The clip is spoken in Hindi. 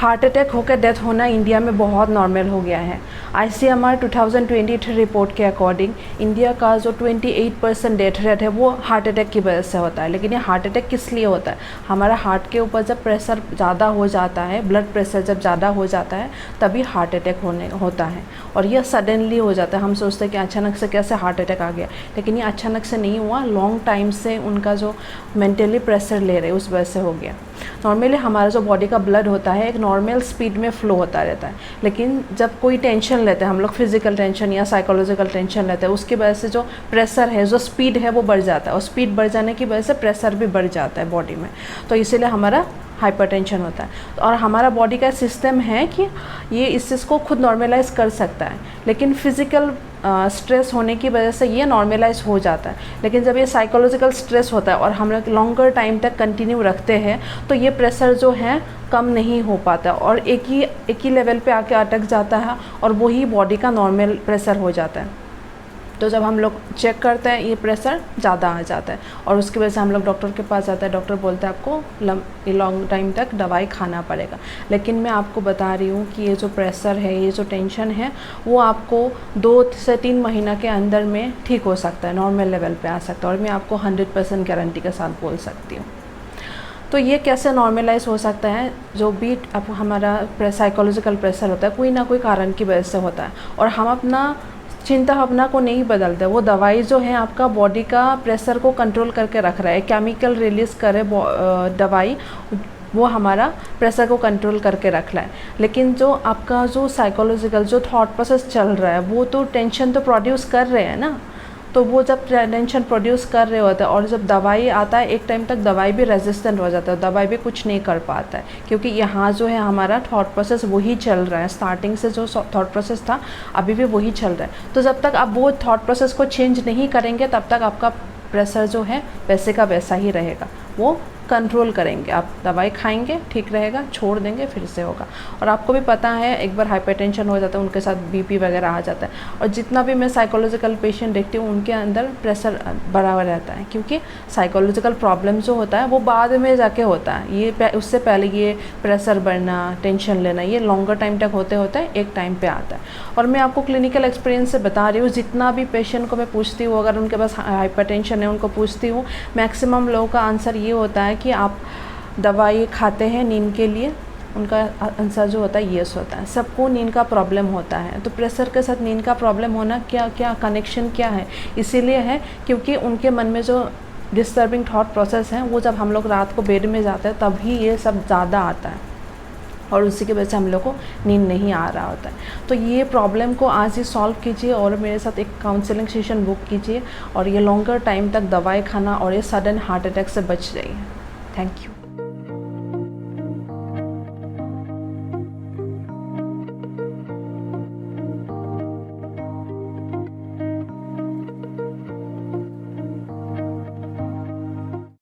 हार्ट अटैक होकर डेथ होना इंडिया में बहुत नॉर्मल हो गया है। ICMR 2023 रिपोर्ट के अकॉर्डिंग इंडिया का जो 28% डेथ रेट है वो हार्ट अटैक की वजह से होता है। लेकिन ये हार्ट अटैक किस लिए होता है? हमारा हार्ट के ऊपर जब प्रेशर ज़्यादा हो जाता है, ब्लड प्रेशर जब ज़्यादा हो जाता है, तभी हार्ट अटैक होता है। और यह सडनली हो जाता है। हम सोचते हैं कि अचानक से कैसे हार्ट अटैक आ गया, लेकिन ये अचानक से नहीं हुआ, लॉन्ग टाइम से उनका जो मेंटली प्रेशर ले रहे उस वजह से हो गया। नॉर्मली हमारा जो बॉडी का ब्लड होता है एक नॉर्मल स्पीड में फ़्लो होता रहता है, लेकिन जब कोई टेंशन लेते हैं हम लोग, फिजिकल टेंशन या साइकोलॉजिकल टेंशन लेते हैं, उसकी वजह से जो प्रेशर है, जो स्पीड है वो बढ़ जाता है, और स्पीड बढ़ जाने की वजह से प्रेशर भी बढ़ जाता है बॉडी में। तो इसीलिए हमारा हाइपरटेंशन होता है। और हमारा बॉडी का सिस्टम है कि ये इस चीज़ को खुद नॉर्मलाइज कर सकता है, लेकिन फिज़िकल स्ट्रेस होने की वजह से ये नॉर्मलाइज हो जाता है। लेकिन जब ये साइकोलॉजिकल स्ट्रेस होता है और हम लोग लॉन्गर टाइम तक कंटिन्यू रखते हैं, तो ये प्रेशर जो है कम नहीं हो पाता और एक ही लेवल पे आके अटक जाता है, और वही बॉडी का नॉर्मल प्रेशर हो जाता है। तो जब हम लोग चेक करते हैं ये प्रेशर ज़्यादा आ जाता है, और उसकी वजह से हम लोग डॉक्टर के पास जाते हैं। डॉक्टर बोलता है आपको लॉन्ग टाइम तक दवाई खाना पड़ेगा। लेकिन मैं आपको बता रही हूँ कि ये जो प्रेशर है, ये जो टेंशन है, वो आपको 2 से 3 महीना के अंदर में ठीक हो सकता है, नॉर्मल लेवल पे आ सकता है, और मैं आपको 100% गारंटी के साथ बोल सकती हूँ। तो ये कैसे नॉर्मलाइज हो सकता है? जो भी अब हमारा साइकोलॉजिकल प्रेशर होता है, कोई ना कोई कारण की वजह से होता है, और हम अपना चिंता भावना को नहीं बदलते। वो दवाई जो है आपका बॉडी का प्रेशर को कंट्रोल करके रख रहा है, केमिकल रिलीज़ करे दवाई, वो हमारा प्रेशर को कंट्रोल करके रख रहा है। लेकिन जो आपका जो साइकोलॉजिकल जो थॉट प्रोसेस चल रहा है, वो तो टेंशन तो प्रोड्यूस कर रहे हैं ना। तो वो जब टेंशन प्रोड्यूस कर रहे होते हैं, और जब दवाई आता है, एक टाइम तक दवाई भी रेजिस्टेंट हो जाता है, दवाई भी कुछ नहीं कर पाता है, क्योंकि यहाँ जो है हमारा थॉट प्रोसेस वही चल रहा है। स्टार्टिंग से जो थॉट प्रोसेस था अभी भी वही चल रहा है। तो जब तक आप वो थॉट प्रोसेस को चेंज नहीं करेंगे, तब तक आपका प्रेशर जो है वैसे का वैसा ही रहेगा। वो कंट्रोल करेंगे, आप दवाई खाएंगे ठीक रहेगा, छोड़ देंगे फिर से होगा। और आपको भी पता है, एक बार हाइपरटेंशन हो जाता है, उनके साथ BP वगैरह आ जाता है। और जितना भी मैं साइकोलॉजिकल पेशेंट देखती हूँ, उनके अंदर प्रेशर बढ़ा हुआ रहता है, क्योंकि साइकोलॉजिकल प्रॉब्लम जो होता है वो बाद में जाके होता है। ये उससे पहले ये प्रेशर बढ़ना, टेंशन लेना, ये लॉन्गर टाइम तक होते होते एक टाइम पे आता है। और मैं आपको क्लिनिकल एक्सपीरियंस से बता रही हूँ, जितना भी पेशेंट को मैं पूछती हूँ, अगर उनके पास हाइपरटेंशन है, उनको पूछती हूँ, मैक्सिमम लोगों का आंसर ये होता है कि आप दवाई खाते हैं नींद के लिए। उनका आंसर जो होता है येस होता है। सबको नींद का प्रॉब्लम होता है, तो प्रेशर के साथ नींद का प्रॉब्लम होना क्या कनेक्शन क्या है? इसीलिए है क्योंकि उनके मन में जो डिस्टर्बिंग थॉट प्रोसेस है, वो जब हम लोग रात को बेड में जाते हैं तभी ये सब ज़्यादा आता है, और उसी की वजह से हम लोग को नींद नहीं आ रहा होता है। तो ये प्रॉब्लम को आज ही सॉल्व कीजिए, और मेरे साथ एक काउंसलिंग सेशन बुक कीजिए, और ये लॉन्गर टाइम तक दवाई खाना और ये सडन हार्ट अटैक से बच जाइए। Thank you.